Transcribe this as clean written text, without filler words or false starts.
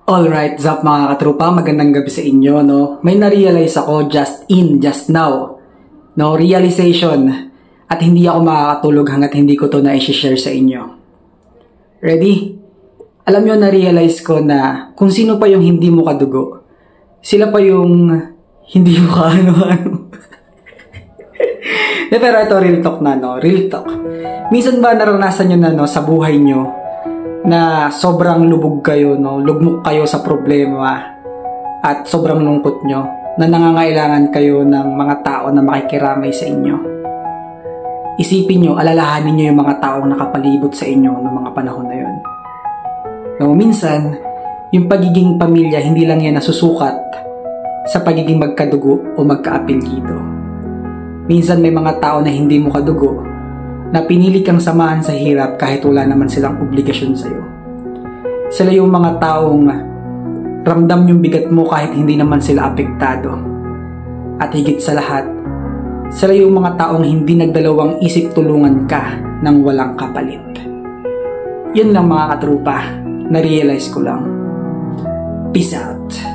Alright, zap mga katrupa, magandang gabi sa inyo, no? May na-realize ako just now, no? Realization, at hindi ako makakatulog hanggat hindi ko to na-share sa inyo. Ready? Alam nyo, na-realize ko na kung sino pa yung hindi mo kadugo, sila pa yung hindi mo kaano-ano. Pero ito, real talk na, no? Real talk. Minsan ba naranasan nyo na, no, sa buhay nyo, na sobrang lubog kayo, no? Lugmok kayo sa problema at sobrang lungkot nyo, na nangangailangan kayo ng mga tao na makikiramay sa inyo. Isipin nyo, alalahanin nyo yung mga taong nakapalibot sa inyo noong mga panahon na yun. No, minsan, yung pagiging pamilya, hindi lang yan nasusukat sa pagiging magkadugo o magkaapelyido. Minsan may mga tao na hindi mo kadugo, na pinili kang samahan sa hirap kahit wala naman silang obligasyon sa'yo. Sila yung mga taong ramdam yung bigat mo kahit hindi naman sila apektado. At higit sa lahat, sila yung mga taong hindi nagdalawang isip tulungan ka ng walang kapalit. Yun lang mga katrupa, na-realize ko lang. Peace out.